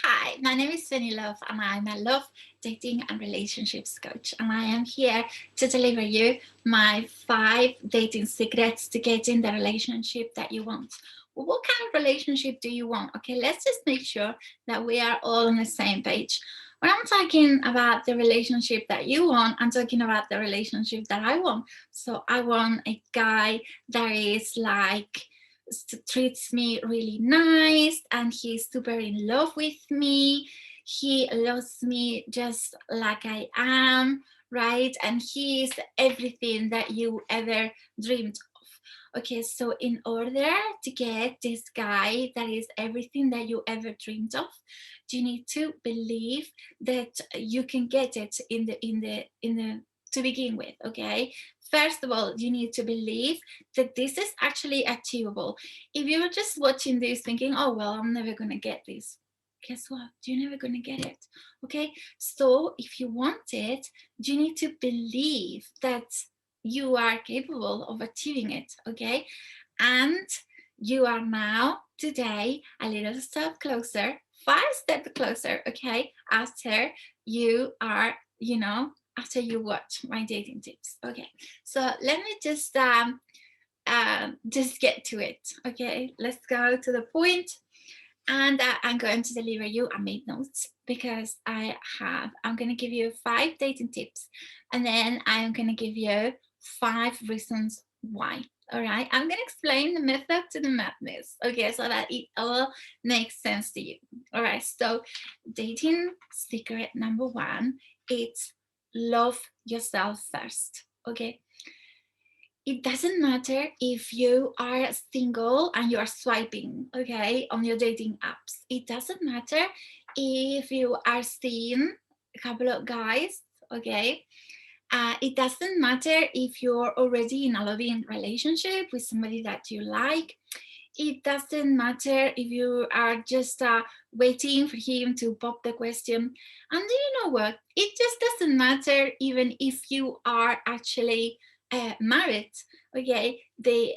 Hi, my name is Fanny Love, and I'm a love, dating, and relationships coach. And I am here to deliver you my 5 dating secrets to get in the relationship that you want. Well, what kind of relationship do you want? Okay, let's just make sure that we are all on the same page. When I'm talking about the relationship that you want, I'm talking about the relationship that I want. So I want a guy that is like treats me really nice and he's super in love with me. He loves me just like I am, right? And he's everything that you ever dreamed of. Okay, so in order to get this guy that is everything that you ever dreamed of, you need to believe that you can get it in the to begin with. Okay, first of all, you need to believe that this is actually achievable. If you're just watching this thinking, oh, well, I'm never going to get this, guess what? You're never going to get it. Okay. So if you want it, you need to believe that you are capable of achieving it. Okay. And you are now today a little step closer, 5 steps closer. Okay. After you are, after you watch my dating tips. Okay. So let me just get to it. Okay, let's go to the point. And I'm going to deliver you. I made notes because I'm going to give you 5 dating tips, and then I'm going to give you 5 reasons why. All right, I'm going to explain the method to the madness. Okay, so that it all makes sense to you. All right, so dating secret number one, it's love yourself first. Okay, it doesn't matter if you are single and you are swiping, okay, on your dating apps. It doesn't matter if you are seeing a couple of guys, okay. It doesn't matter if you're already in a loving relationship with somebody that you like. It doesn't matter if you are just waiting for him to pop the question. And do you know what? It just doesn't matter even if you are actually married. Okay, the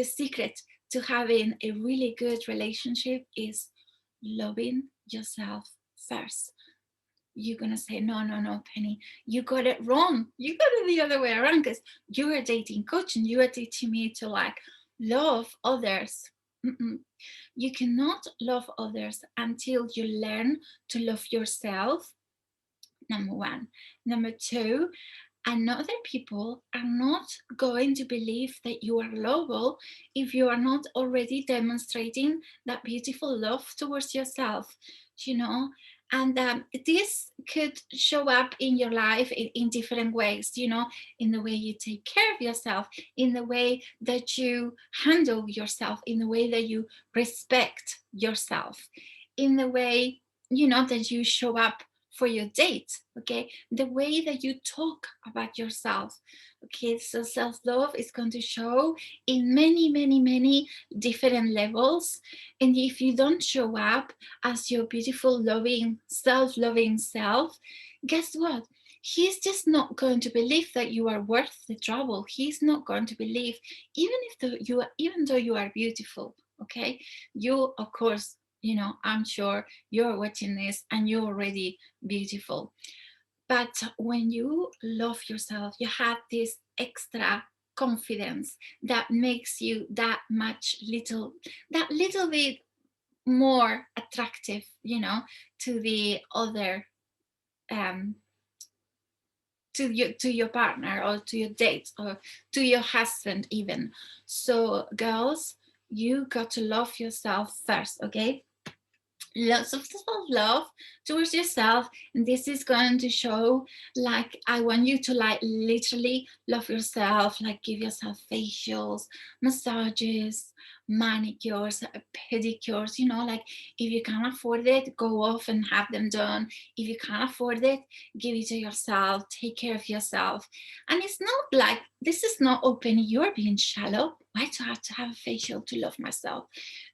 secret to having a really good relationship is loving yourself first. You're gonna say, no, no, no, Penny, you got it wrong. You got it the other way around, because you're a dating coach and you are teaching me to like love others. Mm-mm. You cannot love others until you learn to love yourself. Number one. Number two, another people are not going to believe that you are lovable if you are not already demonstrating that beautiful love towards yourself, you know. And this could show up in your life in different ways, in the way you take care of yourself, in the way that you handle yourself, in the way that you respect yourself, in the way, that you show up for your date. Okay, the way that you talk about yourself. Okay, so self-love is going to show in many, many, many different levels. And if you don't show up as your beautiful, loving, self-loving self, guess what? He's just not going to believe that you are worth the trouble. He's not going to believe, even though you are beautiful. Okay, you, of course, I'm sure you're watching this and you're already beautiful. But when you love yourself, you have this extra confidence that makes you that little bit more attractive, to the other, um, to your partner, or to your date, or to your husband even. So girls, you got to love yourself first. Okay, lots of self-love towards yourself, and this is going to show, like, I want you to like literally love yourself, like give yourself facials, massages, manicures, pedicures, like if you can't afford it, go off and have them done. If you can't afford it, give it to yourself, take care of yourself. And it's not like, this is not open, you're being shallow. Why do I have to have a facial to love myself?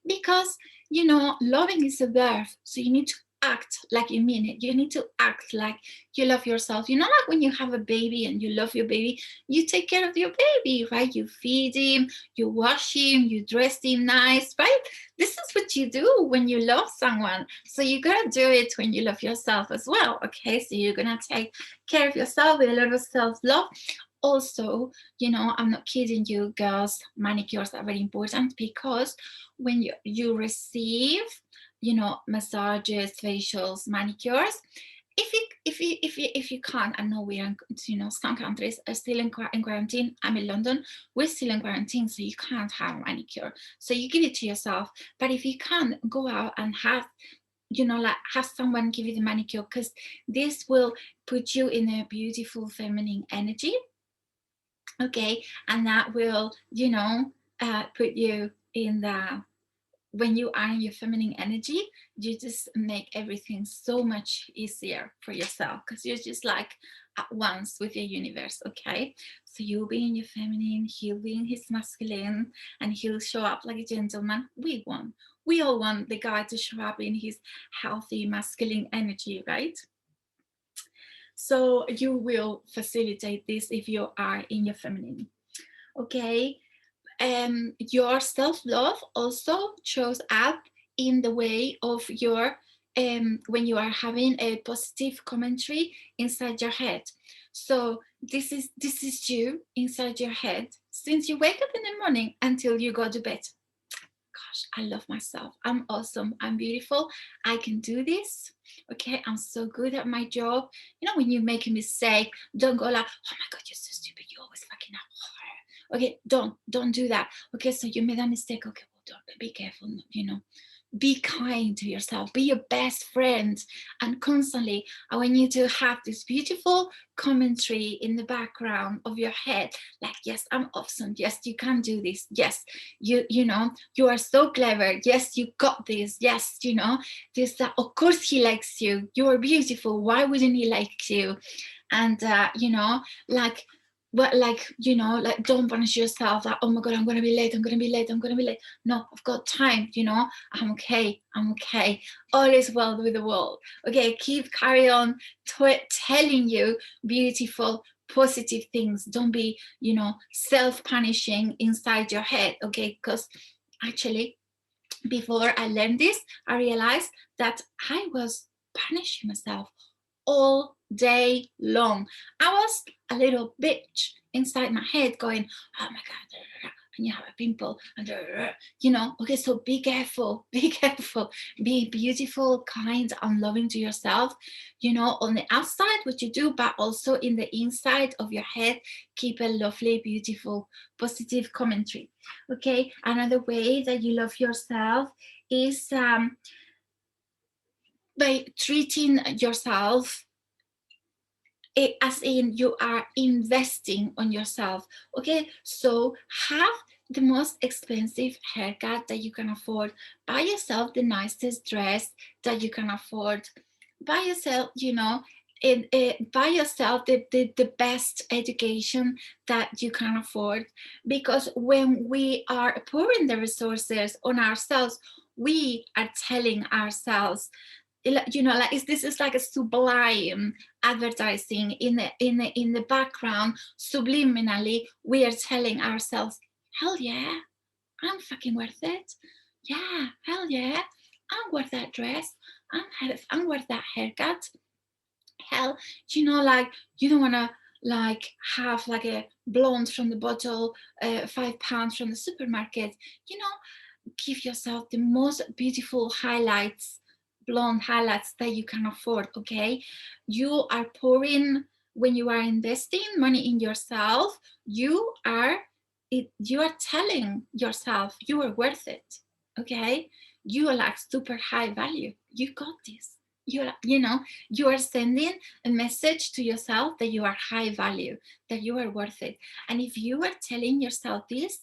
Because loving is a verb. So you need to act like you mean it. You need to act like you love yourself. You know, like when you have a baby and you love your baby, you take care of your baby, right? You feed him, you wash him, you dress him nice, right? This is what you do when you love someone. So you gotta do it when you love yourself as well. Okay, so you're gonna take care of yourself with a lot of self-love. Also, you know, I'm not kidding you, girls, manicures are very important, because when you receive, you know, massages, facials, manicures, if you can't, I know we are, you know, some countries are still in quarantine. I'm in London, we're still in quarantine, so you can't have a manicure, so you give it to yourself. But if you can't, go out and have, you know, like have someone give you the manicure, because this will put you in a beautiful feminine energy. Okay, and that will, you know, put you in the, when you are in your feminine energy, you just make everything so much easier for yourself, because you're just like at once with your universe. Okay, so you'll be in your feminine, he'll be in his masculine, and he'll show up like a gentleman. We all want the guy to show up in his healthy masculine energy, right? So you will facilitate this if you are in your feminine. Okay, your self-love also shows up in the way of your, when you are having a positive commentary inside your head. So this is you inside your head since you wake up in the morning until you go to bed. Gosh, I love myself. I'm awesome. I'm beautiful. I can do this. Okay, I'm so good at my job. You know, when you make a mistake, don't go like, oh my God, you're so stupid. You always fucking up. Okay, don't do that. Okay, so you made a mistake. Okay, well, don't be careful. You know, be kind to yourself, be your best friend, and constantly I want you to have this beautiful commentary in the background of your head, like, yes, I'm awesome, yes, you can do this, yes, you know, you are so clever, yes, you got this, yes, you know, this, that, of course he likes you, you are beautiful, why wouldn't he like you? And you know, like, but like, you know, like, don't punish yourself like, oh my God, I'm gonna be late, I'm gonna be late, I'm gonna be late. No, I've got time, you know, I'm okay, all is well with the world. Okay, carry on telling you beautiful positive things. Don't be, you know, self-punishing inside your head. Okay, because actually before I learned this, I realized that I was punishing myself all day long. I was a little bitch inside my head going, oh my God, and you have a pimple, and you know, okay, so be careful, be careful, be beautiful, kind, and loving to yourself, you know, on the outside, what you do, but also in the inside of your head, keep a lovely, beautiful, positive commentary. Okay, another way that you love yourself is by treating yourself as in you are investing on yourself. Okay, so have the most expensive haircut that you can afford, buy yourself the nicest dress that you can afford, buy yourself, you know, buy yourself the best education that you can afford, because when we are pouring the resources on ourselves, we are telling ourselves, you know, like, this is like a sublime advertising in the background. Subliminally we are telling ourselves, hell yeah, I'm fucking worth it. Yeah, hell yeah, I'm worth that dress. I'm worth that haircut. Hell, you know, like, you don't want to like have like a blonde from the bottle, £5 from the supermarket. You know, give yourself the most beautiful highlights, blonde highlights that you can afford. Okay, you are pouring, when you are investing money in yourself, you are telling yourself you are worth it. Okay, you are like super high value, you got this. You know, you are sending a message to yourself that you are high value, that you are worth it. And if you are telling yourself this,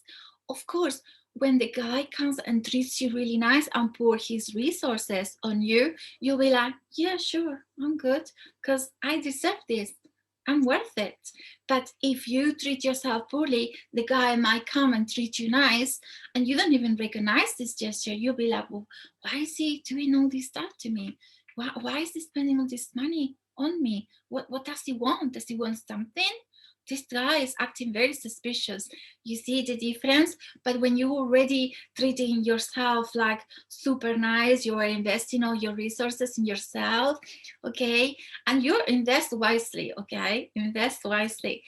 of course, when the guy comes and treats you really nice and pour his resources on you, you'll be like, yeah, sure, I'm good, because I deserve this, I'm worth it. But if you treat yourself poorly, the guy might come and treat you nice, and you don't even recognize this gesture. You'll be like, well, why is he doing all this stuff to me? why is he spending all this money on me? What does he want? Does he want something? This guy is acting very suspicious. You see the difference? But when you're already treating yourself like super nice, you are investing all your resources in yourself, okay? And you invest wisely, okay? Invest wisely.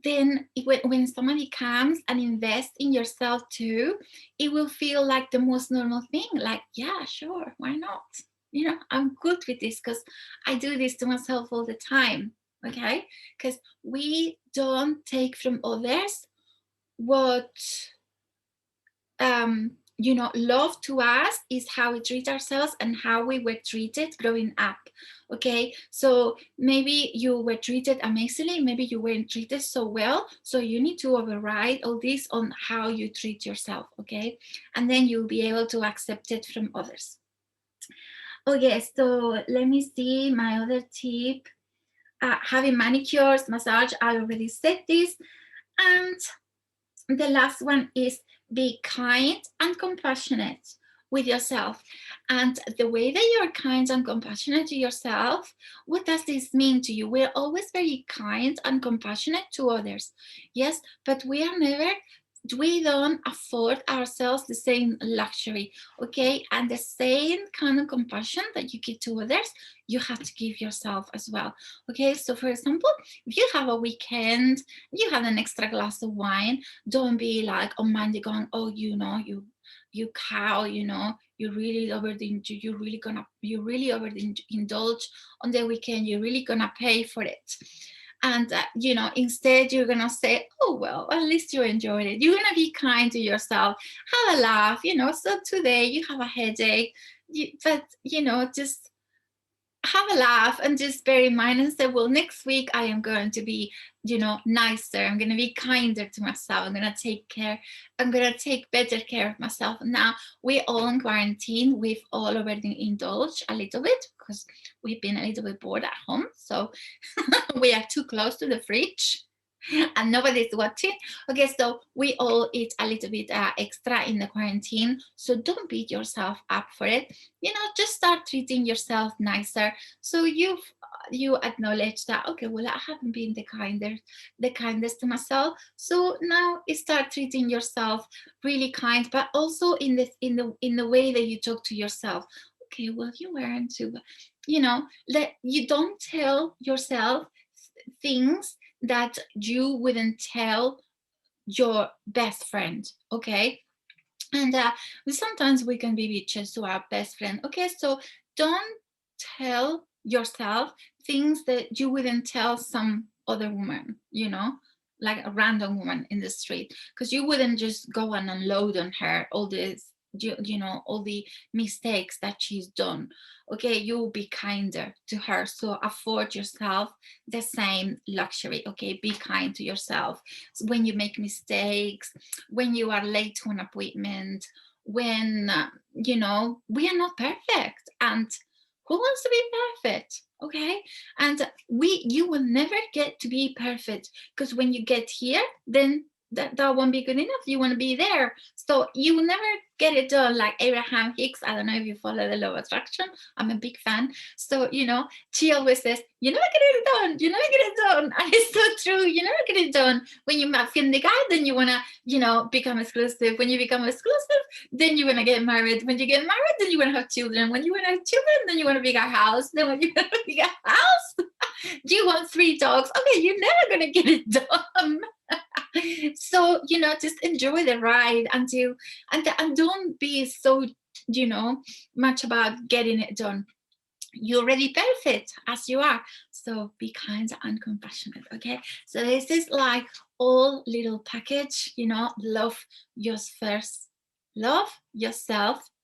Then when somebody comes and invests in yourself too, it will feel like the most normal thing. Like, yeah, sure, why not? You know, I'm good with this because I do this to myself all the time, okay? Because we don't take from others what you know, love to us is how we treat ourselves and how we were treated growing up, okay? So maybe you were treated amazingly, maybe you weren't treated so well, so you need to override all this on how you treat yourself, okay? And then you'll be able to accept it from others. Okay, so let me see my other tip. Having manicures, massage, I already said this. And the last one is be kind and compassionate with yourself. And the way that you're kind and compassionate to yourself, what does this mean to you? We're always very kind and compassionate to others. Yes, but we don't afford ourselves the same luxury, okay? And the same kind of compassion that you give to others, you have to give yourself as well, okay? So for example, if you have a weekend, you have an extra glass of wine, don't be like on Monday going, oh, you know, you cow, you know, you really overindulge, you really overindulge on the weekend, you're really gonna pay for it. And you know, instead you're gonna say, oh well, at least you enjoyed it. You're gonna be kind to yourself, have a laugh, you know. So today you have a headache, but you know, just have a laugh and just bear in mind and say, well, next week I am going to be, you know, nicer. I'm going to be kinder to myself. I'm going to take better care of myself. Now, we all in quarantine, we've all already indulged a little bit because we've been a little bit bored at home. So we are too close to the fridge and nobody's watching. Okay, so we all eat a little bit extra in the quarantine. So don't beat yourself up for it. You know, just start treating yourself nicer. So you acknowledge that, okay, well, I haven't been the kindest to myself. So now you start treating yourself really kind, but also in the way that you talk to yourself. Okay, well, you weren't too, you know, that you don't tell yourself things that you wouldn't tell your best friend, okay? And sometimes we can be bitches to our best friend, okay? So don't tell yourself things that you wouldn't tell some other woman, you know, like a random woman in the street, because you wouldn't just go and unload on her all this, you know, all the mistakes that she's done. Okay, you'll be kinder to her. So afford yourself the same luxury. Okay, be kind to yourself. So when you make mistakes, when you are late to an appointment, when you know, we are not perfect, and who wants to be perfect? Okay, and you will never get to be perfect, because when you get here, then that won't be good enough. You want to be there, so you will never get it done. Like Abraham Hicks, I don't know if you follow the law of attraction, I'm a big fan. So you know, she always says, you never get it done, you never get it done. And it's so true, you never get it done. When you find the guy, then you want to, you know, become exclusive. When you become exclusive, then you want to get married. When you get married, then you want to have children. When you want to have children, then you want a bigger house. Then when you want a bigger house, do you want 3 dogs? Okay, you're never going to get it done. So, you know, just enjoy the ride until, and don't be so, you know, much about getting it done. You're already perfect as you are. So be kind and compassionate, okay? So this is like all little package, you know, love yourself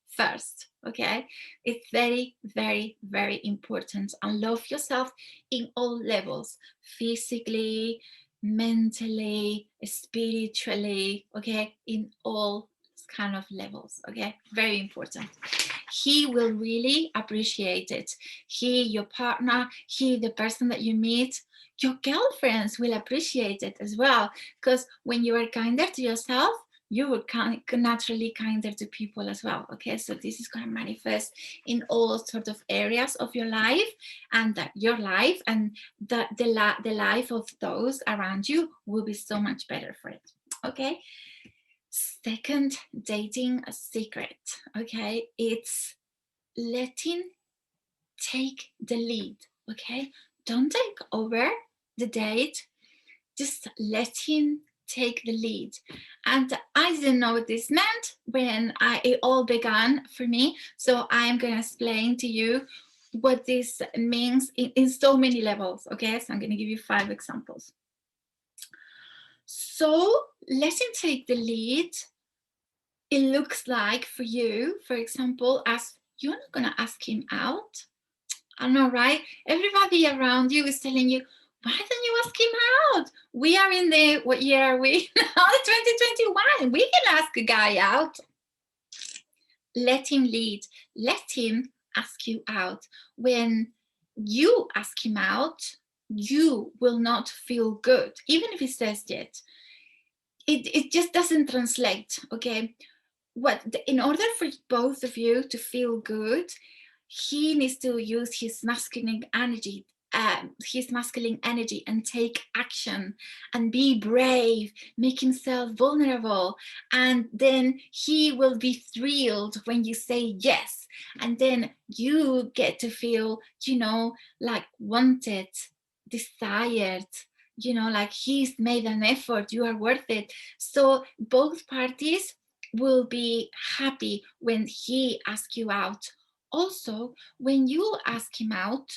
first, okay? It's very, very, very important. And love yourself in all levels, physically, mentally, spiritually, okay? In all kind of levels, okay? Very important. He will really appreciate it. He, your partner, he, the person that you meet, your girlfriends will appreciate it as well. Because when you are kinder to yourself, you will naturally kinder to people as well. Okay, so this is going to manifest in all sorts of areas of your life, and that your life and the life of those around you will be so much better for it. Okay. Second dating secret, okay, it's letting take the lead. Okay, don't take over the date, just let him take the lead. And I didn't know what this meant when it all began for me, so I'm going to explain to you what this means in so many levels. Okay, so I'm going to give you 5 examples. So let him take the lead. It looks like for you, for example, as you're not going to ask him out. I know, right? Everybody around you is telling you, why don't you ask him out? We are in the, what year are we now? 2021. We can ask a guy out. Let him lead. Let him ask you out. When you ask him out, you will not feel good, even if he says it. It just doesn't translate, okay? In order for both of you to feel good, he needs to use his masculine energy, and take action and be brave, make himself vulnerable, and then he will be thrilled when you say yes, and then you get to feel, like wanted, desired, like he's made an effort, you are worth it. So both parties will be happy when he asks you out. Also, when you ask him out,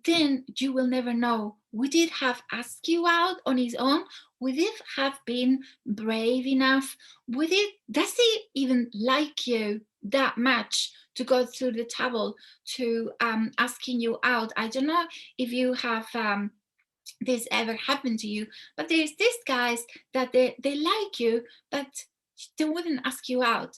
then you will never know, would it have asked you out on his own? Would it have been brave enough? Does he even like you that much to go through the trouble to asking you out? I don't know if you have this ever happened to you, but there's these guys that they like you, but they wouldn't ask you out.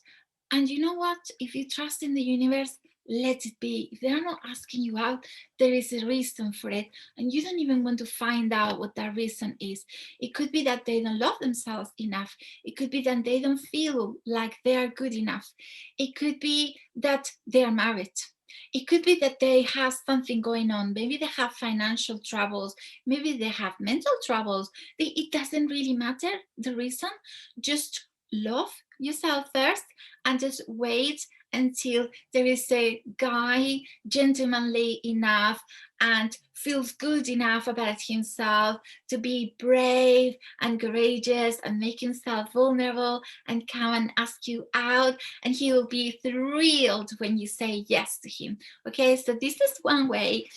And you know what? If you trust in the universe, let it be. If they're not asking you out, there is a reason for it. And you don't even want to find out what that reason is. It could be that they don't love themselves enough. It could be that they don't feel like they are good enough. It could be that they are married. It could be that they have something going on. Maybe they have financial troubles. Maybe they have mental troubles. It doesn't really matter the reason. Just love yourself first and just wait until there is a guy gentlemanly enough and feels good enough about himself to be brave and courageous and make himself vulnerable and come and ask you out, and he will be thrilled when you say yes to him. Okay, so this is one way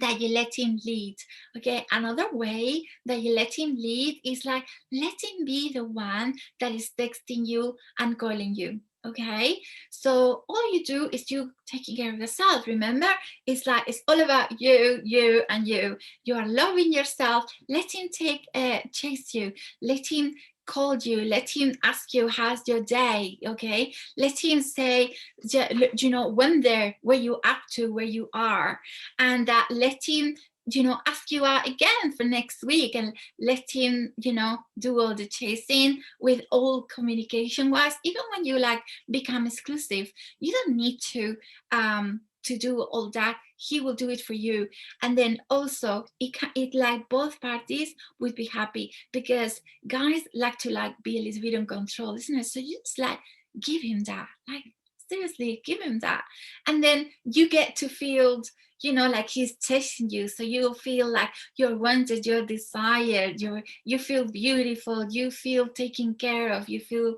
that you let him lead. Okay, another way that you let him lead is like, let him be the one that is texting you and calling you. Okay, so all you do is you taking care of yourself. Remember, it's like it's all about you and you. You are loving yourself. Let him chase you. Let him call you. Let him ask you, how's your day? Okay, let him say, wonder where you up to, where you are, and let him ask you out again for next week, and let him do all the chasing with all communication wise. Even when you like become exclusive, you don't need to do all that. He will do it for you, and then also it like both parties would be happy, because guys like to be a little bit in control, isn't it? So you just like give him that, like seriously give him that, and then you get to feel like he's chasing you, so you feel like you're wanted, you're desired, you feel beautiful, you feel taken care of, you feel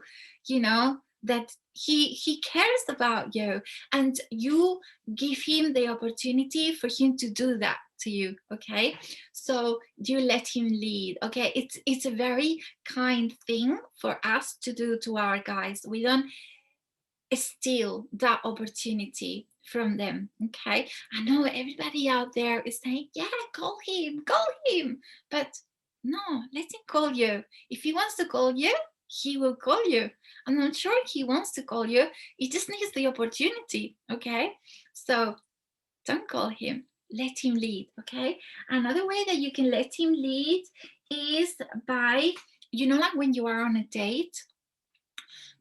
that he cares about you, and you give him the opportunity for him to do that to you. Okay, so you let him lead. Okay, it's a very kind thing for us to do to our guys. We don't steal that opportunity from them. Okay, I know everybody out there is saying, yeah, call him, but no, let him call you. If he wants to call you, he will call you. I'm not sure he wants to call you, he just needs the opportunity. Okay, so don't call him, let him lead. Okay, another way that you can let him lead is by, like when you are on a date,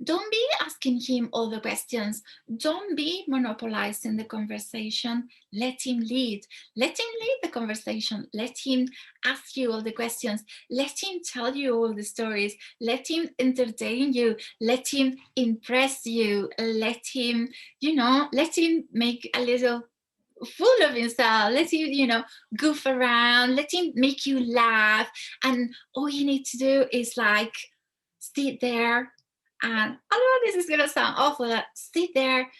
Don't be asking him all the questions. Don't be monopolizing the conversation. Let him lead. Let him lead the conversation. Let him ask you all the questions. Let him tell you all the stories. Let him entertain you. Let him impress you. Let him, let him make a little full of himself. Let him, goof around. Let him make you laugh. And all you need to do is like sit there, and I know this is gonna sound awful, that sit there,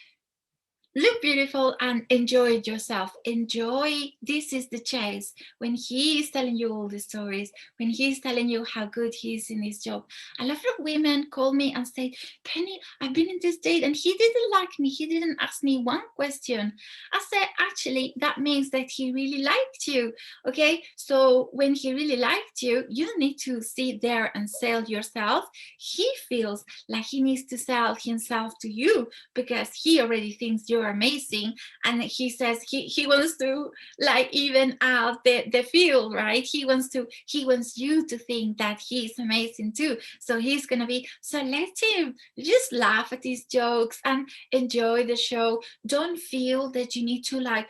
look beautiful, and enjoy it yourself. Enjoy. This is the chase. When he is telling you all the stories, when he's telling you how good he is in his job. A lot of women call me and say, Penny, I've been in this date and he didn't like me. He didn't ask me one question. I said, actually, that means that he really liked you. Okay. So when he really liked you, you don't need to sit there and sell yourself. He feels like he needs to sell himself to you because he already thinks you're amazing, and he says he wants to like even out the field, right? He wants you to think that he's amazing too. So he's gonna be, so let him just laugh at his jokes and enjoy the show. Don't feel that you need to like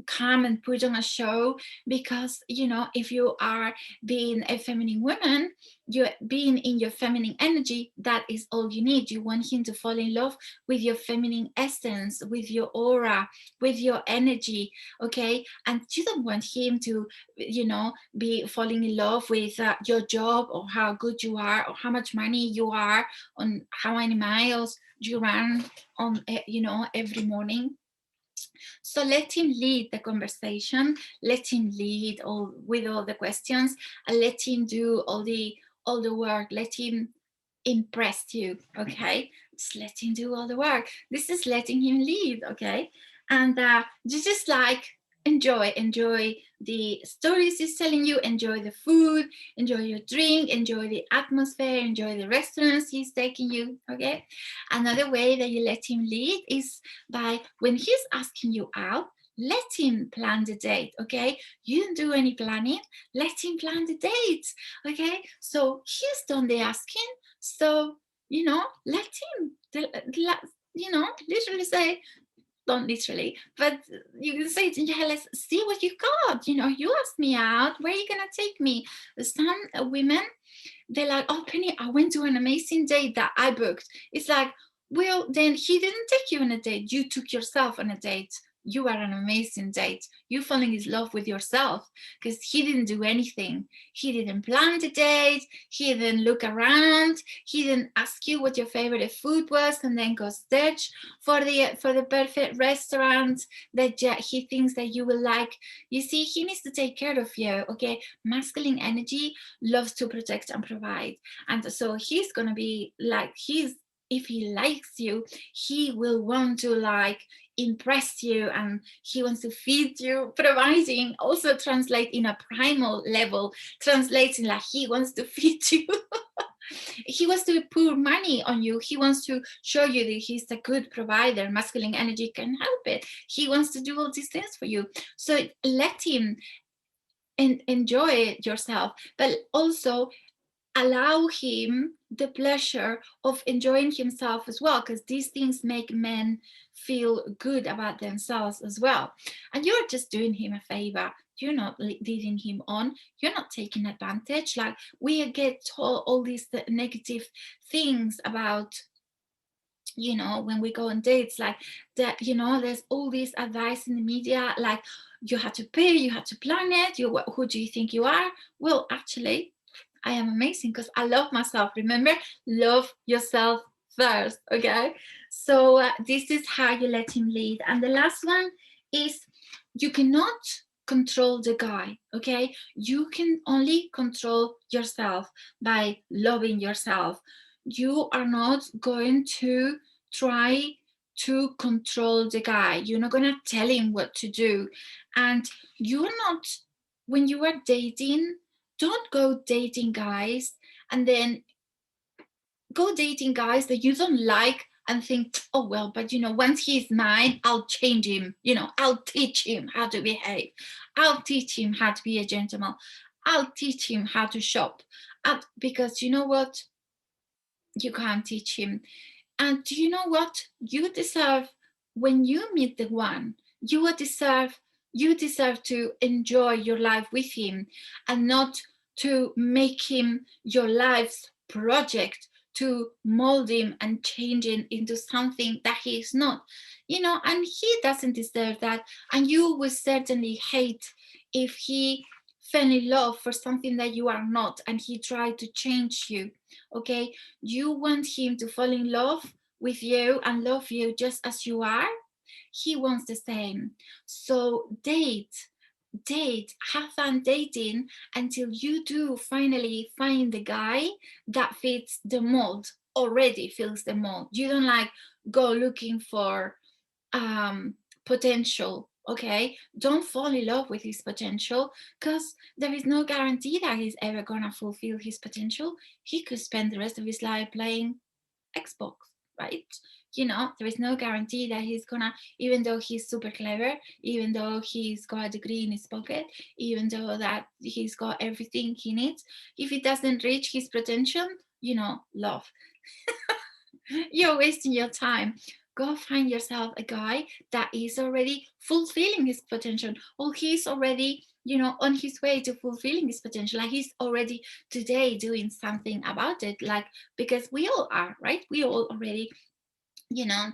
come and put on a show, because if you are being a feminine woman, you're being in your feminine energy. That is all you need. You want him to fall in love with your feminine essence, with your aura, with your energy. Okay. And you don't want him to be falling in love with your job, or how good you are, or how much money you are, on how many miles you run on every morning. So let him lead the conversation, let him lead all with all the questions, and let him do all the work. Let him impress you. Okay, just let him do all the work. This is letting him lead. Okay, and just like enjoy the stories he's telling you, enjoy the food, enjoy your drink, enjoy the atmosphere, enjoy the restaurants he's taking you. Okay, another way that you let him lead is by, when he's asking you out, let him plan the date. Okay, you don't do any planning, let him plan the date. Okay, so he's done the asking, so let him literally say, don't literally, but you can say to him, yeah, let's see what you got. You asked me out, where are you gonna take me? Some women, they're like, oh Penny, I went to an amazing date that I booked. It's like, well, then he didn't take you on a date, you took yourself on a date. You are an amazing date. You falling in love with yourself, because he didn't do anything. He didn't plan the date, he didn't look around, he didn't ask you what your favorite food was and then go search for the perfect restaurant that he thinks that you will like. You see, he needs to take care of you. Okay, masculine energy loves to protect and provide, and so he's gonna be like, if he likes you, he will want to like impress you, and he wants to feed you. Providing also translate in a primal level, translating like he wants to feed you. He wants to pour money on you. He wants to show you that he's a good provider. Masculine energy can help it. He wants to do all these things for you. So let him enjoy it yourself, but also allow him the pleasure of enjoying himself as well, because these things make men feel good about themselves as well. And you're just doing him a favor. You're not leading him on. You're not taking advantage. Like, we get told all these negative things about, when we go on dates, like that, there's all this advice in the media, like, you have to pay, you have to plan it, who do you think you are? Well, actually, I am amazing because I love myself. Remember, love yourself first. Okay, so this is how you let him lead. And the last one is, you cannot control the guy. Okay, you can only control yourself by loving yourself. You are not going to try to control the guy. You're not going to tell him what to do. And you're not, when you are dating, don't go dating guys and then go dating guys that you don't like and think, oh well, but once he's mine, I'll change him. I'll teach him how to behave. I'll teach him how to be a gentleman. I'll teach him how to shop. Because you know what? You can't teach him. And do you know what? You deserve, when you meet the one, you deserve to enjoy your life with him, and not to make him your life's project, to mold him and change him into something that he is not. And he doesn't deserve that. And you will certainly hate if he fell in love for something that you are not, and he tried to change you. Okay, you want him to fall in love with you and love you just as you are. He wants the same. So date, have fun dating until you do finally find the guy that fits the mold, already fills the mold. You don't like go looking for um potential. Okay, don't fall in love with his potential, because there is no guarantee that he's ever gonna fulfill his potential. He could spend the rest of his life playing Xbox, right? There is no guarantee that he's gonna, even though he's super clever, even though he's got a degree in his pocket, even though that he's got everything he needs, if he doesn't reach his potential, love. You're wasting your time. Go find yourself a guy that is already fulfilling his potential, or he's already, on his way to fulfilling his potential. Like he's already today doing something about it. Like, because we all are, right? We all already,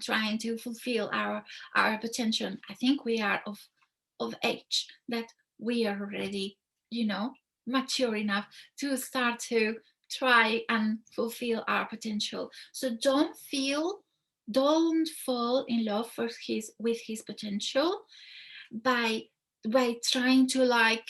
trying to fulfill our potential. I think we are of age that we are already, mature enough to start to try and fulfill our potential. So don't fall in love with his potential by trying to, like,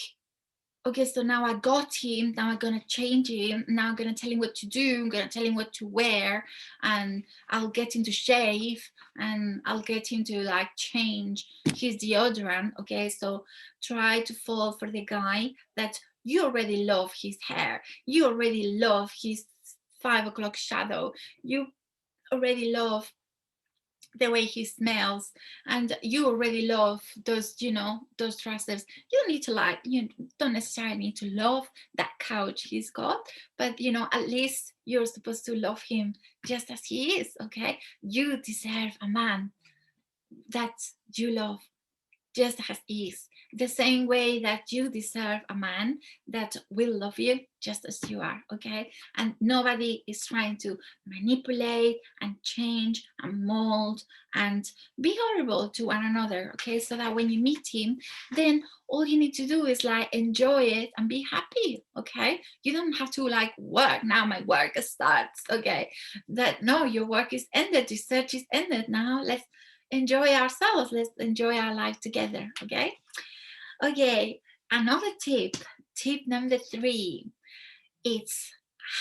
okay, so now I got him, now I'm gonna change him, now I'm gonna tell him what to do, I'm gonna tell him what to wear, and I'll get him to shave, and I'll get him to, like, change his deodorant. Okay, so try to fall for the guy that you already love his hair, you already love his 5 o'clock shadow, you already love the way he smells, and you already love those trousers. You don't need to, like, you don't necessarily need to love that couch he's got, but at least you're supposed to love him just as he is. Okay, you deserve a man that you love just as is, the same way that you deserve a man that will love you just as you are. Okay, and nobody is trying to manipulate and change and mold and be horrible to one another. Okay, so that when you meet him, then all you need to do is, like, enjoy it and be happy. Okay, you don't have to, like, work. Now my work starts. Okay, that no, your work is ended, your search is ended. Now let's enjoy ourselves, let's enjoy our life together. Okay, another tip number 3, it's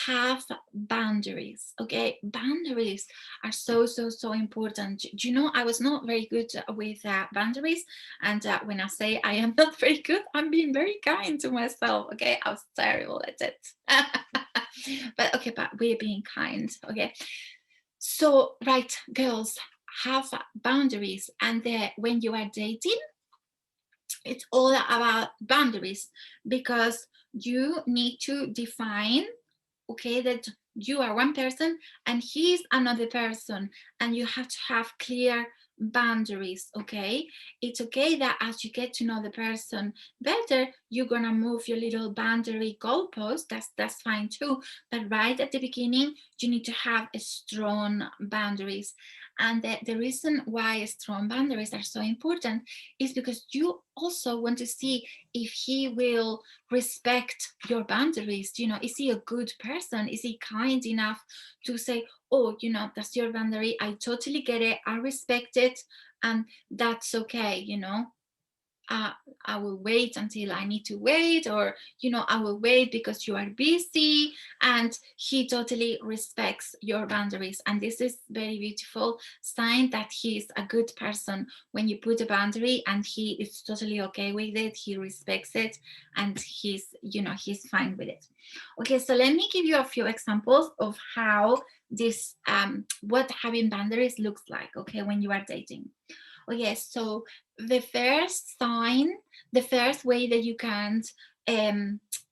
have boundaries. Okay, boundaries are so important. Do you know, I was not very good with boundaries, and when I say I am not very good, I'm being very kind to myself. Okay, I was terrible at it. but we're being kind. Okay, so, right, girls, have boundaries. And when you are dating, it's all about boundaries, because you need to define, okay, that you are one person and he's another person, and you have to have clear boundaries. Okay, it's okay that as you get to know the person better, you're gonna move your little boundary goalpost. That's fine too, but right at the beginning you need to have a strong boundaries. And the reason why strong boundaries are so important is because you also want to see if he will respect your boundaries. Is he a good person? Is he kind enough to say, oh, that's your boundary, I totally get it, I respect it, and that's okay. uh, I will wait until I need to wait, or I will wait because you are busy, and he totally respects your boundaries. And this is very beautiful sign that he's a good person, when you put a boundary and he is totally okay with it, he respects it, and he's fine with it. Okay, so let me give you a few examples of how this what having boundaries looks like, okay, when you are dating. Okay, so the first sign, the first way that you can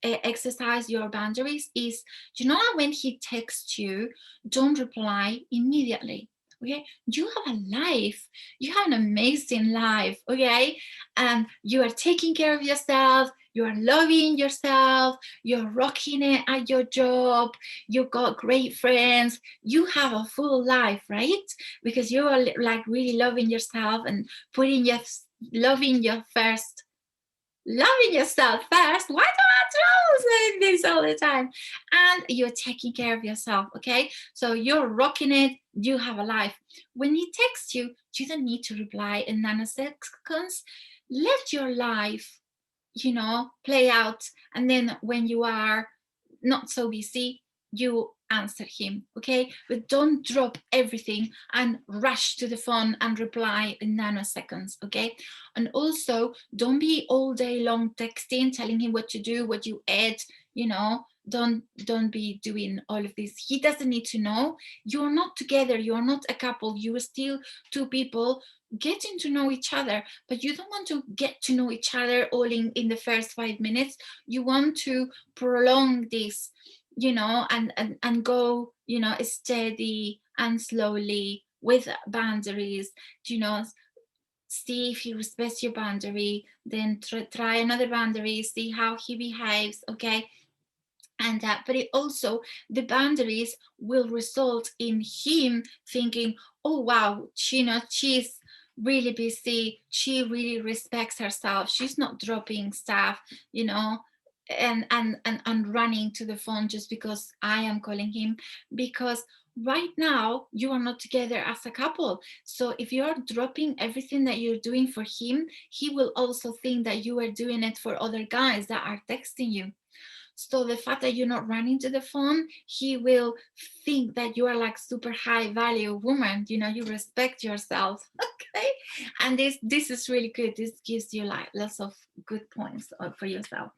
exercise your boundaries is, you know, when he texts you, don't reply immediately. Okay, you have a life, you have an amazing life. Okay, and you are taking care of yourself, you are loving yourself, you're rocking it at your job, you got great friends, you have a full life, right? Because you are like really loving yourself and putting your loving your first loving yourself first. Why do I have to say this all the time? And you're taking care of yourself. Okay, so you're rocking it, you have a life. When he texts you, you don't need to reply in nanoseconds. Let your life, you know, play out, and then when you are not so busy, you answer him. Okay, but don't drop everything and rush to the phone and reply in nanoseconds. Okay, and also don't be all day long texting, telling him what to do, what you ate, you know. Don't be doing all of this. He doesn't need to know. You're not together, you're not a couple, you are still two people getting to know each other, but you don't want to get to know each other all in the first 5 minutes. You want to prolong this, you know, and go, you know, steady and slowly with boundaries, you know. See if he respects your boundary, then try another boundary, see how he behaves. Okay, and but it also, the boundaries will result in him thinking, oh wow, you know, she's really busy, she really respects herself, she's not dropping stuff, you know, and running to the phone just because I am calling him. Because right now you are not together as a couple, so if you're dropping everything that you're doing for him, he will also think that you are doing it for other guys that are texting you. So the fact that you're not running to the phone, he will think that you are like super high value woman, you know, you respect yourself. Okay, and this is really good. This gives you like lots of good points for yourself.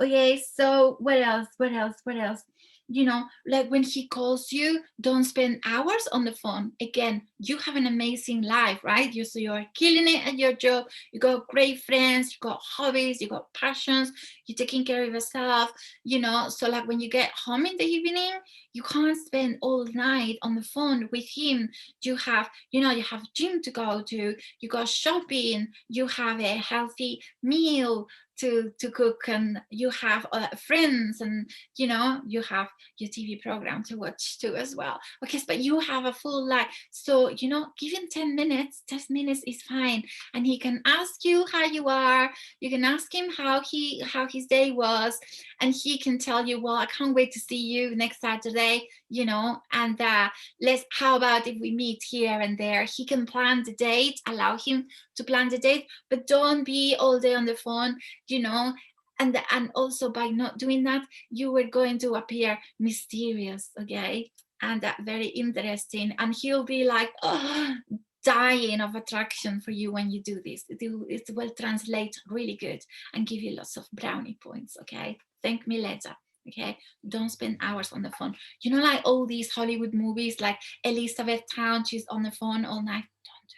Okay, so what else, what else, what else? You know, like when he calls you, don't spend hours on the phone. Again, you have an amazing life, right? So you're killing it at your job, you got great friends, you got hobbies, you got passions, you're taking care of yourself, you know. So like when you get home in the evening, you can't spend all night on the phone with him. You have, you know, you have gym to go to, you go shopping, you have a healthy meal to cook, and you have friends, and you know, you have your TV program to watch too as well. Okay, but you have a full life. So, you know, give him 10 minutes, 10 minutes is fine. And he can ask you how you are. You can ask him how his day was. And he can tell you, well, I can't wait to see you next Saturday, you know, and how about if we meet here and there? He can plan the date, allow him to plan the date, but don't be all day on the phone, you know. And also by not doing that, you were going to appear mysterious. Okay, and very interesting, and he'll be like, oh, dying of attraction for you when you do this. It will translate really good and give you lots of brownie points. Okay, thank me later. Okay, don't spend hours on the phone. You know, like all these Hollywood movies, like Elizabeth Town, she's on the phone all night. Don't do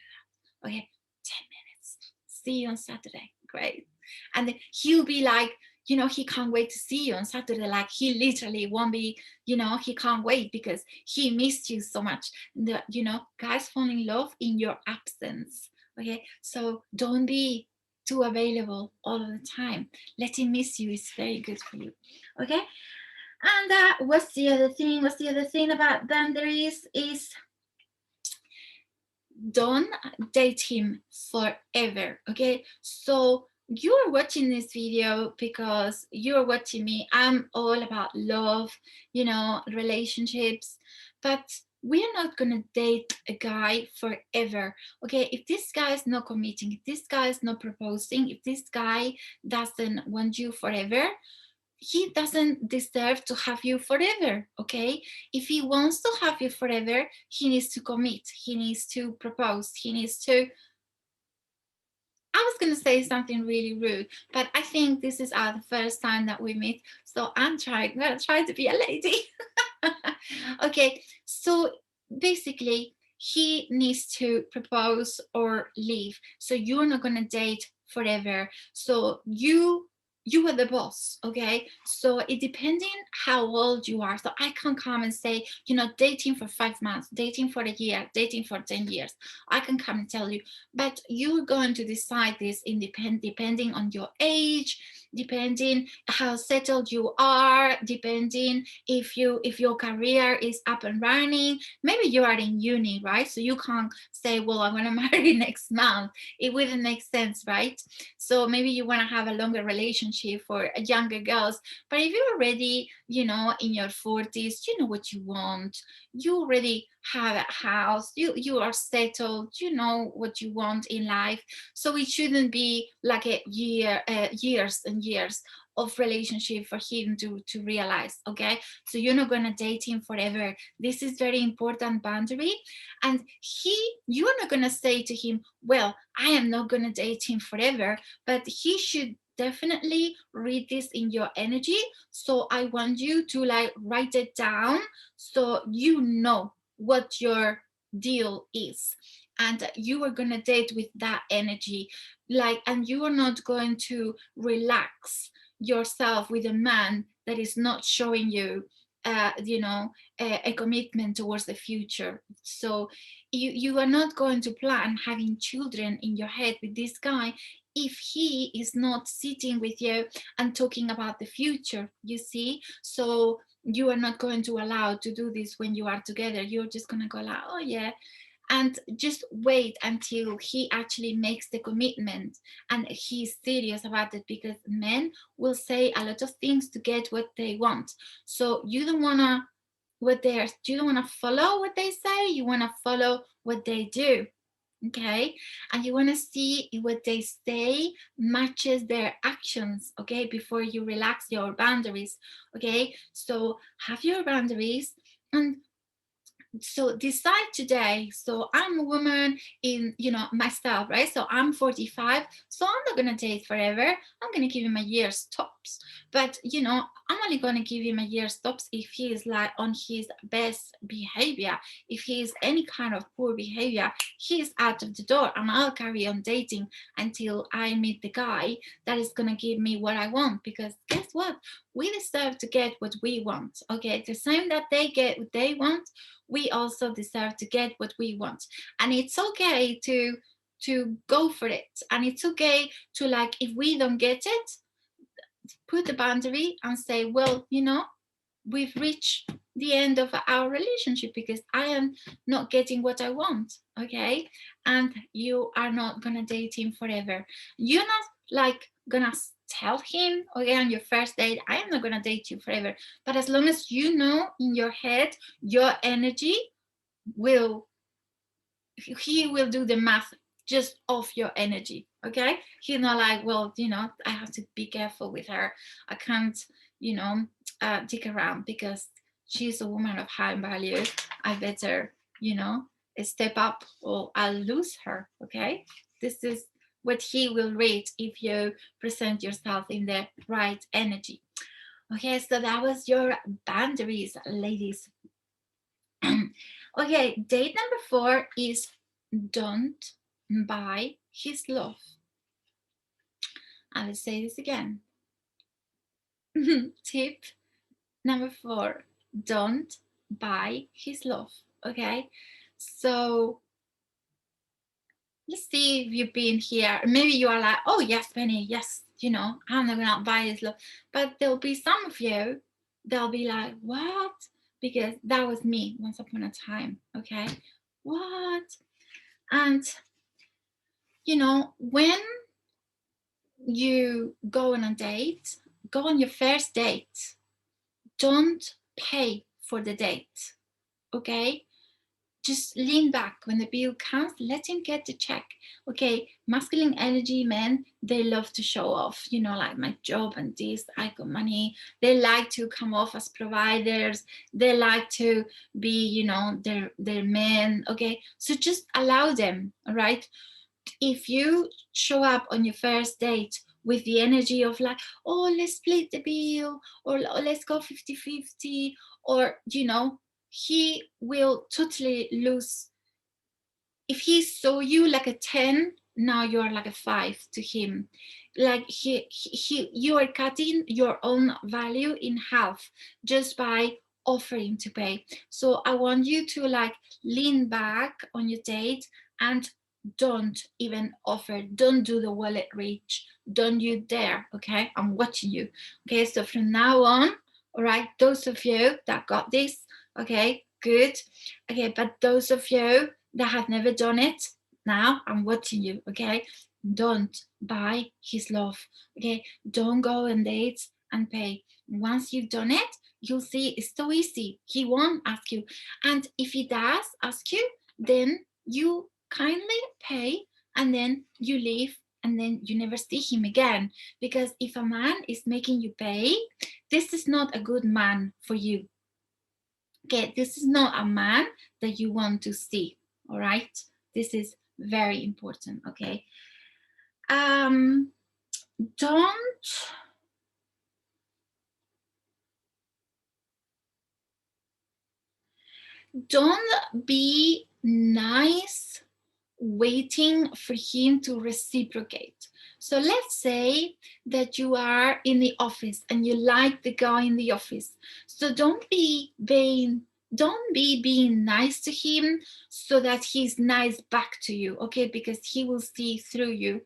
that. Okay, 10 minutes. See you on Saturday. Great. And he'll be like, you know, he can't wait to see you on Saturday. Like he literally won't be, you know, he can't wait because he missed you so much. You know, guys fall in love in your absence. Okay, so don't be too available all of the time. Let him miss you is very good for you. Okay, and what's the other thing? What's the other thing about boundaries is, don't date him forever. Okay, so you're watching this video because you're watching me. I'm all about love, you know, relationships, but we're not gonna date a guy forever. Okay, if this guy is not committing, if this guy is not proposing, if this guy doesn't want you forever, he doesn't deserve to have you forever. Okay, if he wants to have you forever, he needs to commit, he needs to propose, he needs to, I was going to say something really rude, but I think this is the first time that we meet, so I'm gonna try to be a lady. Okay, so basically he needs to propose or leave, so you're not going to date forever. So you you are the boss, okay? So it depending how old you are. So I can come and say, you know, dating for 5 months, dating for a year, dating for 10 years. I can come and tell you, but you're going to decide this depending on your age, depending how settled you are, depending if your career is up and running. Maybe you are in uni, right? So you can't say, well, I'm going to marry next month. It wouldn't make sense, right? So maybe you want to have a longer relationship for younger girls. But if you're already, you know, in your 40s, you know what you want. You already have a house. You are settled. You know what you want in life. So it shouldn't be like years and years of relationship for him to realize. Okay, so you're not gonna date him forever. This is very important boundary. And you're not gonna say to him, well, I am not gonna date him forever, but he should definitely read this in your energy. So I want you to like write it down so you know what your deal is, and you are going to date with that energy, like, and you are not going to relax yourself with a man that is not showing you you know, a commitment towards the future. So you are not going to plan having children in your head with this guy if he is not sitting with you and talking about the future, you see. So you are not going to allow to do this when you are together. You're just going to go like, oh yeah, and just wait until he actually makes the commitment and he's serious about it, because men will say a lot of things to get what they want. So you don't want to you don't want to follow what they say, you want to follow what they do. Okay, and you want to see if what they say matches their actions, okay, before you relax your boundaries. Okay, so have your boundaries, and so decide today. So I'm a woman in, you know, myself, right? So I'm 45, so I'm not gonna date forever. I'm gonna give him a year's tops. But you know, I'm only gonna give him a year's tops if he is like on his best behavior. If he is any kind of poor behavior, he's out of the door, and I'll carry on dating until I meet the guy that is gonna give me what I want. Because guess what, we deserve to get what we want. Okay, the same that they get what they want, we also deserve to get what we want. And it's okay to go for it, and it's okay to, like, if we don't get it, put a boundary and say, well, you know, we've reached the end of our relationship because I am not getting what I want. Okay, and you are not gonna date him forever. You're not like gonna tell him, okay, on your first date, I am not gonna date you forever. But as long as you know in your head, your energy will, he will do the math just off your energy. Okay, he's not like, well, you know, I have to be careful with her, I can't, you know, dig around because she's a woman of high value, I better, you know, step up or I'll lose her. Okay, this is what he will read if you present yourself in the right energy. Okay, so that was your boundaries, ladies. Okay, date number 4 is don't buy his love. I will say this again. Tip number 4, don't buy his love. Okay, so let's see if you've been here. Maybe you are like, oh yes, Penny, yes, you know, I'm not gonna buy his love. But there'll be some of you, they'll be like, what? Because that was me once upon a time. Okay, what? And you know, when you go on a date, go on your first date, don't pay for the date. Okay, just lean back. When the bill comes, let him get the check. Okay, masculine energy men, they love to show off, you know, like my job and this, I got money. They like to come off as providers. They like to be, you know, their men. Okay, so just allow them. All right, if you show up on your first date with the energy of like, oh, let's split the bill, or "Oh, let's go 50-50, or, you know, he will totally lose. If he saw you like a 10, now you are like a 5 to him. Like you are cutting your own value in half just by offering to pay. So I want you to like lean back on your date and don't even offer. Don't do the wallet reach. Don't you dare. Okay, I'm watching you. Okay, so from now on, all right, those of you that got this, okay, good. Okay, but those of you that have never done it, now I'm watching you. Okay, don't buy his love. Okay, don't go on dates and pay. Once you've done it, you'll see it's so easy. He won't ask you, and if he does ask you, then you kindly pay, and then you leave, and then you never see him again. Because if a man is making you pay, this is not a good man for you. Okay, this is not a man that you want to see. All right, this is very important. Okay, don't be nice waiting for him to reciprocate. So let's say that you are in the office and you like the guy in the office. So don't be being nice to him so that he's nice back to you, okay? Because he will see through you.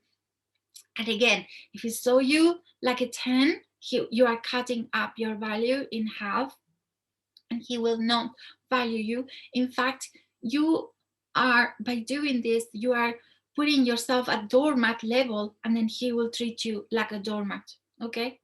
And again, if he saw you like a 10, you are cutting up your value in half, and he will not value you. In fact, you are, by doing this, you are putting yourself at doormat level, and then he will treat you like a doormat. Okay,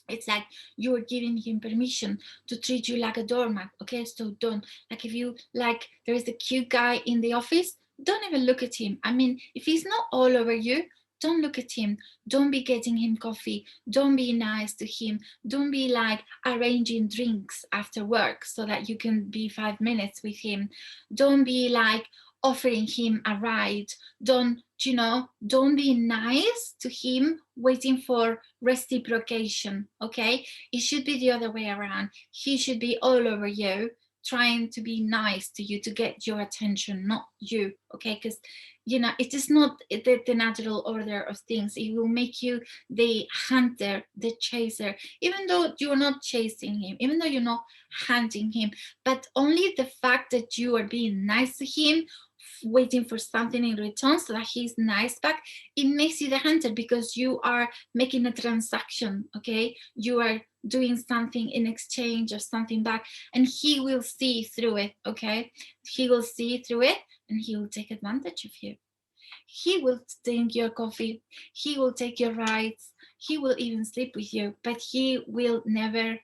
it's like you are giving him permission to treat you like a doormat. Okay, so don't, like, if you like, there is a cute guy in the office, don't even look at him. I mean, if he's not all over you, don't look at him. Don't be getting him coffee. Don't be nice to him. Don't be like arranging drinks after work so that you can be 5 minutes with him. Don't be like offering him a ride. Don't be nice to him waiting for reciprocation. Okay, it should be the other way around. He should be all over you, trying to be nice to you to get your attention, not you. Okay, because it is not the natural order of things. It will make you the hunter, the chaser, even though you're not chasing him, even though you're not hunting him. But only the fact that you are being nice to him, waiting for something in return so that he's nice back, it makes you the hunter, because you are making a transaction. Okay, you are doing something in exchange of something back, and he will see through it. Okay, he will see through it, and he will take advantage of you. He will drink your coffee, he will take your rides, he will even sleep with you, but he will never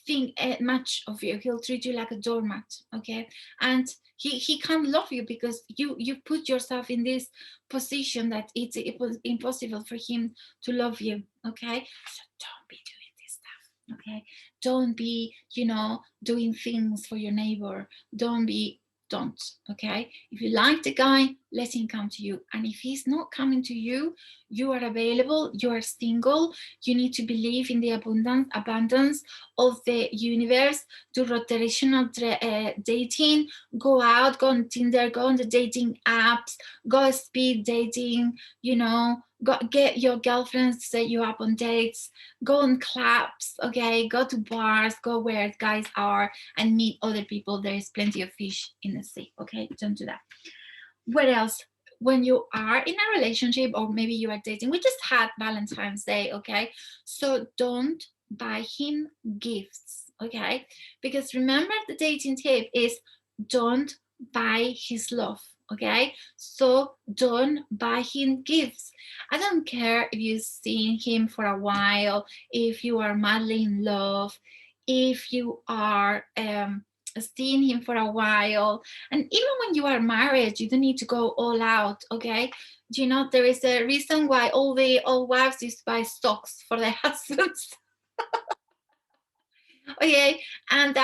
think much of you. He'll treat you like a doormat. Okay, and he can't love you because you put yourself in this position that it was impossible for him to love you. Okay, so don't be doing this stuff. Okay, don't be doing things for your neighbor. Don't. Okay, if you like the guy, let him come to you. And if he's not coming to you, you are available, you are single, you need to believe in the abundance of the universe, do rotational dating, go out, go on Tinder, go on the dating apps, go speed dating, go get your girlfriends to set you up on dates, go on clubs, okay, go to bars, go where guys are and meet other people. There is plenty of fish in the sea. Okay, don't do that. What else? When you are in a relationship, or maybe you are dating, we just had Valentine's Day. Okay, so don't buy him gifts. Okay, because remember, the dating tip is don't buy his love. Okay, so don't buy him gifts. I don't care if you've seen him for a while, if you are madly in love, if you are seeing him for a while, and even when you are married, you don't need to go all out. Okay, there is a reason why all wives used to buy stocks for their husbands. Okay, and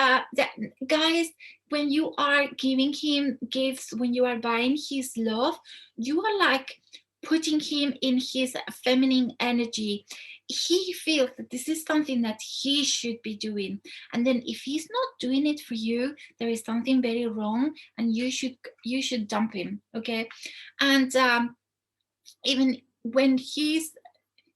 guys, when you are giving him gifts, when you are buying his love, you are like putting him in his feminine energy. He feels that this is something that he should be doing, and then if he's not doing it for you, there is something very wrong, and you should dump him. Okay, and even when he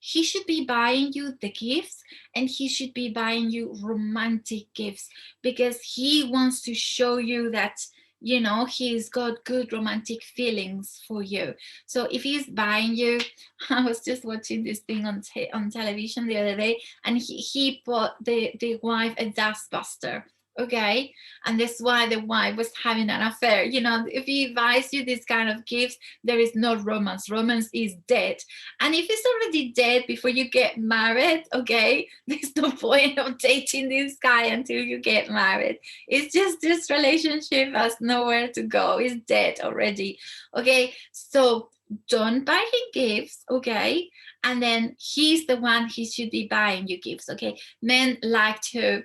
should be buying you the gifts, and he should be buying you romantic gifts, because he wants to show you that, you know, he's got good romantic feelings for you. So if he's buying you, I was just watching this thing on television the other day, and he bought the wife a dustbuster. Okay, and that's why the wife was having an affair. You know, if he buys you this kind of gifts, there is no romance. Romance is dead. And if it's already dead before you get married, okay, there's no point of dating this guy until you get married. It's just this relationship has nowhere to go. It's dead already. Okay, so don't buy him gifts, okay? And then he's the one, he should be buying you gifts, okay? Men like to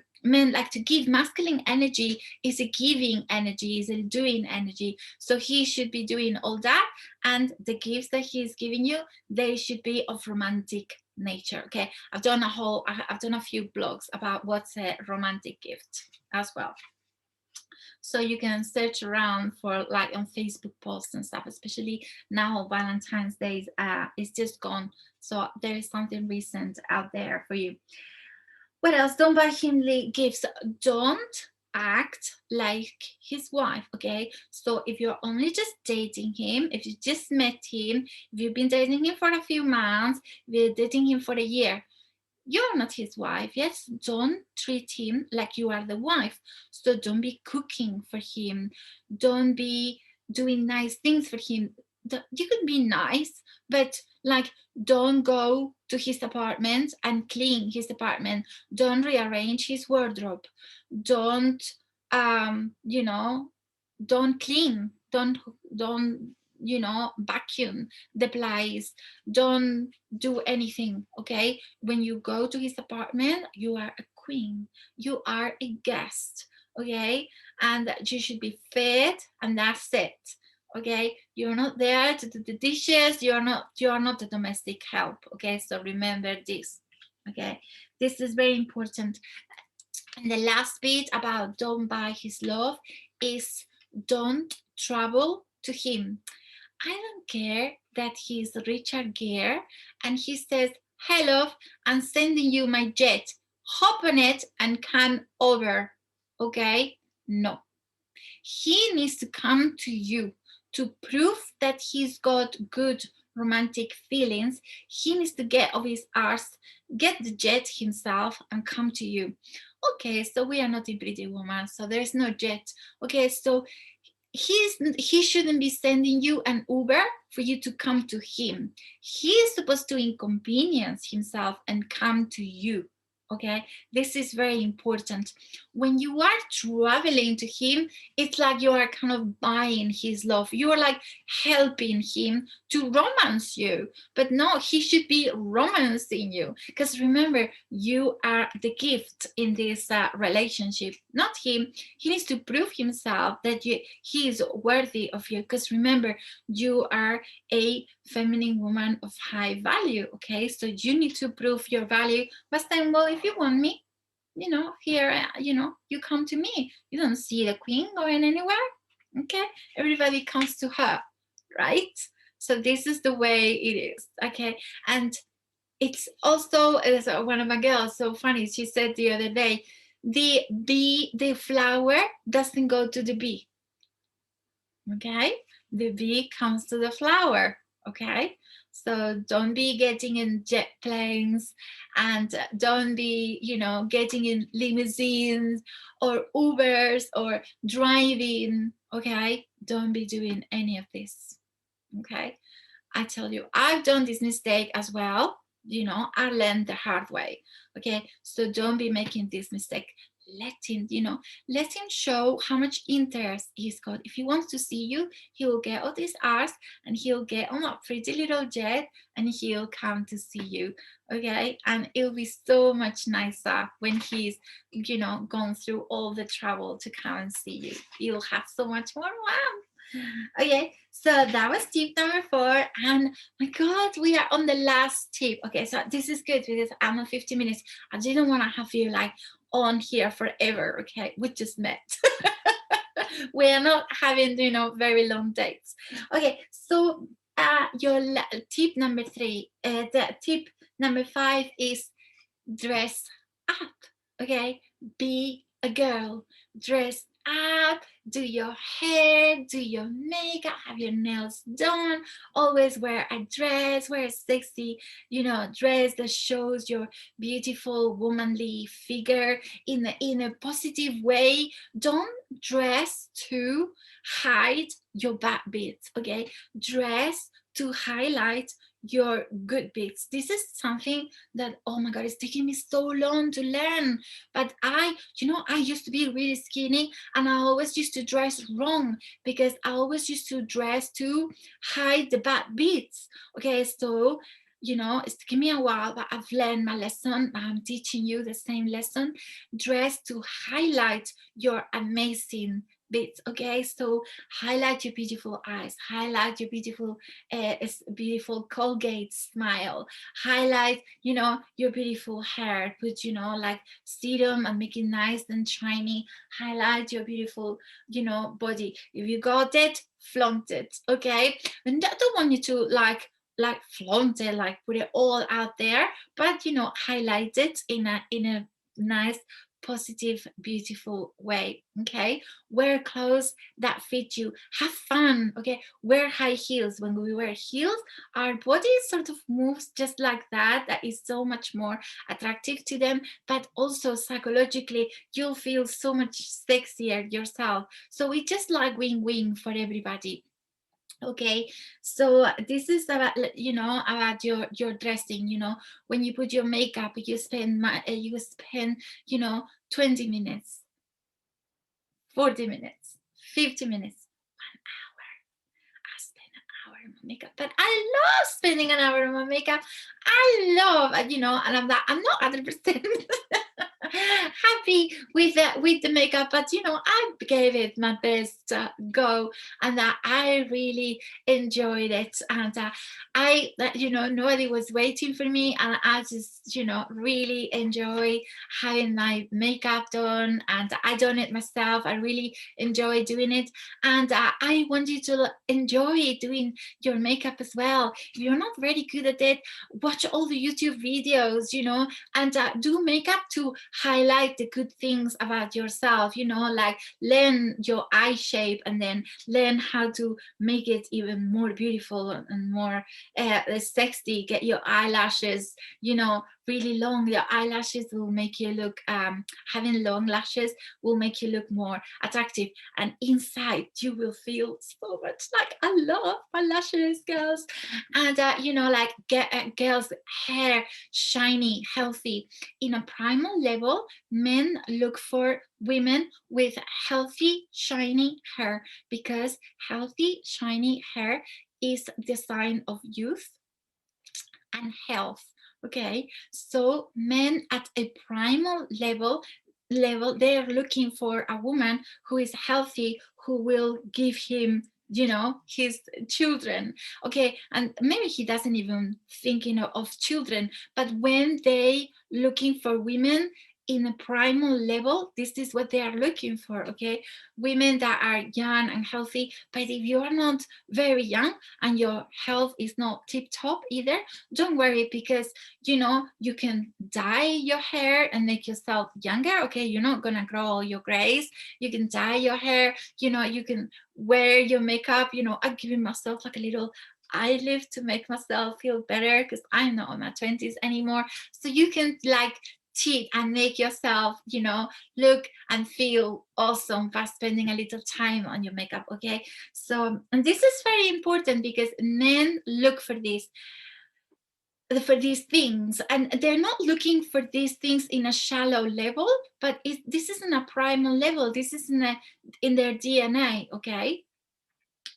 give. Masculine energy is a giving energy, is a doing energy. So he should be doing all that, and the gifts that he's giving you, they should be of romantic nature. Okay, I've done a few blogs about what's a romantic gift as well. So you can search around for, like, on Facebook posts and stuff, especially now Valentine's Day is just gone. So there is something recent out there for you. What else? Don't buy him gifts. Don't act like his wife, okay? So if you're only just dating him, if you just met him, if you've been dating him for a few months, if you're dating him for a year, you're not his wife. Yes, don't treat him like you are the wife. So don't be cooking for him. Don't be doing nice things for him. You could be nice, but like, don't go to his apartment and clean his apartment. Don't rearrange his wardrobe. Don't you know, don't clean. Don't you know, vacuum the place. Don't do anything, okay? When you go to his apartment, you are a queen, you are a guest, okay? And you should be fed, and that's it, okay? You're not there to do the dishes. You are not the domestic help, okay? So remember this, okay? This is very important. And the last bit about don't buy his love is don't travel to him. I don't care that he's Richard Gere and he says, "Hey love, I'm sending you my jet. Hop on it and come over." Okay? No. He needs to come to you to prove that he's got good romantic feelings. He needs to get off his arse, get the jet himself, and come to you. Okay, so we are not in Pretty Woman, so there's no jet. Okay, so he shouldn't be sending you an Uber for you to come to him. He is supposed to inconvenience himself and come to you. Okay, this is very important. When you are traveling to him, it's like you are kind of buying his love. You are like helping him to romance you. But no, he should be romancing you, because remember, you are the gift in this relationship, not him. He needs to prove himself that he is worthy of you, because remember, you are a feminine woman of high value. Okay, so you need to prove your value by saying, well, if you want me, you know, here, you know, you come to me. You don't see the queen going anywhere. Okay, everybody comes to her, right? So this is the way it is. Okay, and it's also, as one of my girls, so funny, she said the other day, the flower doesn't go to the bee. Okay, the bee comes to the flower. Okay, so don't be getting in jet planes, and don't be, you know, getting in limousines or Ubers or driving. Okay, don't be doing any of this. Okay, I tell you, I've done this mistake as well. You know, I learned the hard way. Okay, so don't be making this mistake. Let him, you know, let him show how much interest he's got. If he wants to see you, he will get all these hours and he'll get on a pretty little jet and he'll come to see you. Okay, and it'll be so much nicer when he's, you know, gone through all the trouble to come and see you. You'll have so much more warmth. Okay, so that was tip number 4, and my god, we are on the last tip. Okay, so this is good because I'm on 50 minutes. I didn't want to have you like on here forever. Okay, we just met. We are not having, you know, very long dates. Okay, so tip number 3, the tip number 5 is dress up. Okay, be a girl, dress up, do your hair, do your makeup, have your nails done, always wear a dress, wear a sexy, dress that shows your beautiful womanly figure in a positive way. Don't dress to hide your bad bits. Okay, dress to highlight your good bits. This is something that, oh my god, it's taking me so long to learn. But I used to be really skinny, and I always used to dress wrong because I always used to dress to hide the bad bits. Okay, so it's taken me a while, but I've learned my lesson. I'm teaching you the same lesson. Dress to highlight your amazing bits. Okay, so highlight your beautiful eyes, highlight your beautiful Colgate smile, highlight your beautiful hair, put like serum and make it nice and shiny, highlight your beautiful body. If you got it, flaunt it. Okay, and I don't want you to like flaunt it, like put it all out there, but highlight it in a nice, positive, beautiful way. Okay, wear clothes that fit you, have fun. Okay, wear high heels. When we wear heels, our body sort of moves just like that. That is so much more attractive to them, but also psychologically you'll feel so much sexier yourself. So it's just like win-win for everybody. Okay, so this is about about your dressing. When you put your makeup, you spend 20 minutes, 40 minutes, 50 minutes, 1 hour. I spend an hour on my makeup, but I love spending an hour on my makeup. I love, and I'm not 100% happy with the makeup, but I gave it my best go, and that I really enjoyed it. And nobody was waiting for me, and I just really enjoy having my makeup done, and I done it myself. I really enjoy doing it, and I want you to enjoy doing your makeup as well. If you're not very good at it, watch all the YouTube videos, and do makeup to highlight the good things about yourself, like learn your eye shape, and then learn how to make it even more beautiful and more sexy. Get your eyelashes really long. Your eyelashes will make you look having long lashes will make you look more attractive, and inside you will feel so much like, I love my lashes, girls. And like get girls hair shiny, healthy. In a primal level, men look for women with healthy, shiny hair, because healthy, shiny hair is the sign of youth and health. Okay, so men at a primal level, they're looking for a woman who is healthy, who will give him his children. Okay, and maybe he doesn't even thinking of children, but when they looking for women in a primal level, this is what they are looking for. Okay, women that are young and healthy. But if you are not very young and your health is not tip top either, don't worry, because you can dye your hair and make yourself younger. Okay, you're not gonna grow all your grays. You can dye your hair, you can wear your makeup. I'm giving myself like a little eye lift to make myself feel better, because I'm not in my 20s anymore. So you can like cheat and make yourself look and feel awesome by spending a little time on your makeup. Okay, so, and this is very important, because men look for these things, and they're not looking for these things in a shallow level, but this is in a primal level. This is in their DNA. Okay,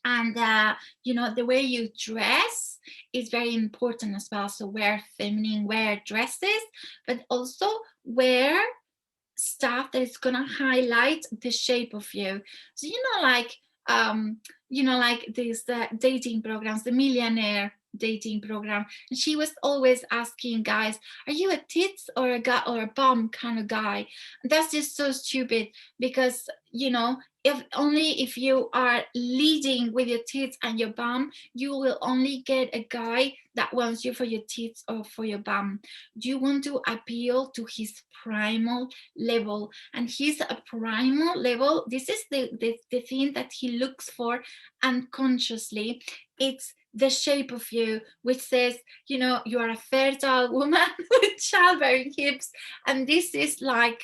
and the way you dress is very important as well. So wear feminine, wear dresses, but also wear stuff that is gonna highlight the shape of you. So like like these dating programs, the millionaire dating program, and she was always asking guys, are you a tits or a guy or a bum kind of guy? That's just so stupid, because you know, if you are leading with your tits and your bum, you will only get a guy that wants you for your tits or for your bum. You want to appeal to his primal level, and his primal level, this is the thing that he looks for unconsciously. It's the shape of you, which says, you know, you are a fertile woman with childbearing hips. And this is like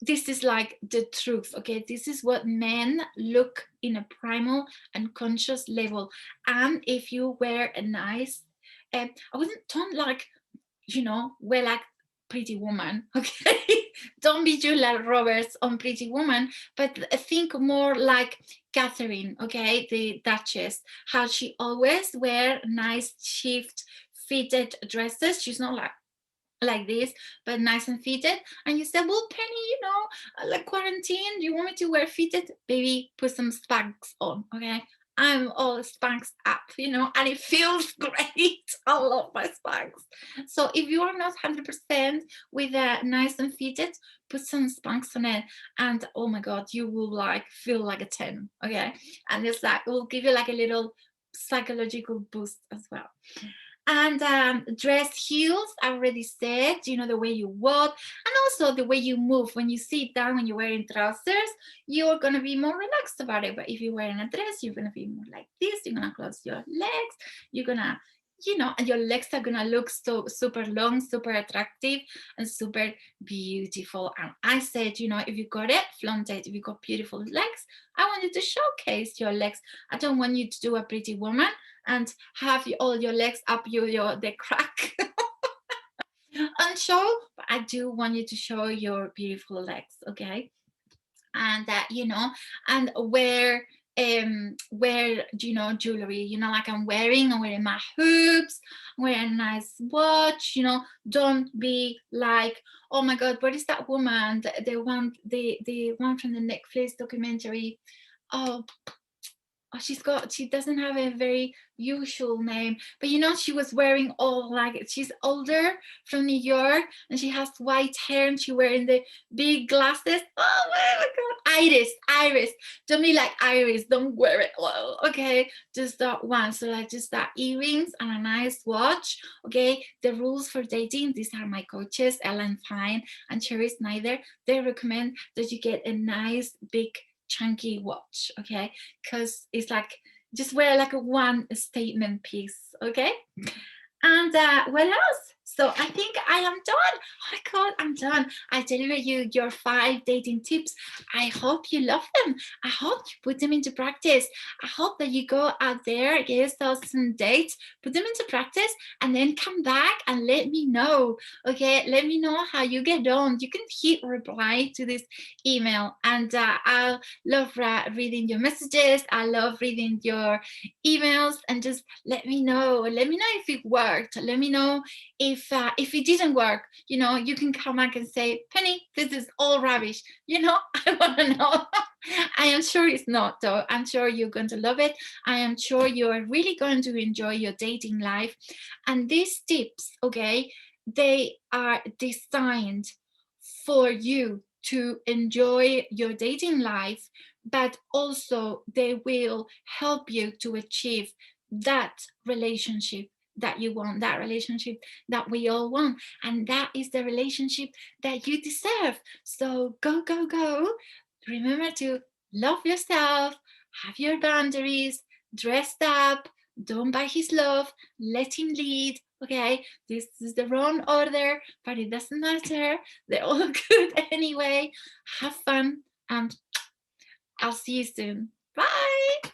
the truth. Okay, this is what men look in a primal and conscious level. And if you wear a nice I wouldn't, don't like, you know, wear like Pretty Woman, okay? Don't be Julia Roberts on Pretty Woman, but think more like Catherine, okay, the Duchess, how she always wear nice shift fitted dresses. She's not like this, but nice and fitted. And you said, well, Penny, you know, like quarantine, do you want me to wear fitted? Baby, put some Spanx on, okay? I'm all Spanx up, you know, and it feels great. I love my Spanx. So if you are not 100% with a nice and fitted, put some Spanx on it, and oh my God, you will like feel like a 10, okay? And it's like, it will give you like a little psychological boost as well. And dress heels, I already said, you know, the way you walk, and also the way you move. When you sit down, when you're wearing trousers, you're going to be more relaxed about it. But if you're wearing a dress, you're going to be more like this. You're going to close your legs. You're going to, you know, and your legs are going to look so super long, super attractive, and super beautiful. And I said, you know, if you got it, flaunt it. If you got beautiful legs, I want you to showcase your legs. I don't want you to do a Pretty Woman and have all your legs up the crack and show, but I do want you to show your beautiful legs, okay? And you know, and wear you know, jewelry, you know, like I'm wearing my hoops, wearing a nice watch, you know. Don't be like, oh my God, what is that woman, the one from the Netflix documentary? Oh, she doesn't have a very usual name, but you know, she was wearing all like, she's older, from New York, and she has white hair, and she wearing the big glasses. Oh my God, Iris. Don't be like Iris, don't wear it well, okay? Just that one. So like just that earrings and a nice watch, okay? The rules for dating, these are my coaches, Ellen Fine and Cherry Snyder. They recommend that you get a nice big chunky watch, okay? Because it's like, just wear like a one statement piece, okay? And what else? So I think I am done. Oh my God, I'm done. I delivered you your 5 dating tips. I hope you love them. I hope you put them into practice. I hope that you go out there, get yourself some dates, put them into practice, and then come back and let me know. Okay, let me know how you get on. You can hit reply to this email, and I'll love reading your messages. I love reading your emails, and just let me know. Let me know if it worked. Let me know if it didn't work. You know, you can come back and say, Penny, this is all rubbish. You know, I want to know. I am sure it's not, though. I'm sure you're going to love it. I am sure you are really going to enjoy your dating life. And these tips, okay, they are designed for you to enjoy your dating life, but also they will help you to achieve that relationship that you want, that relationship that we all want, and that is the relationship that you deserve. So go, go, go. Remember to love yourself, have your boundaries, dressed up, don't buy his love, let him lead. Okay, this is the wrong order, but it doesn't matter. They're all good anyway. Have fun, and I'll see you soon. Bye.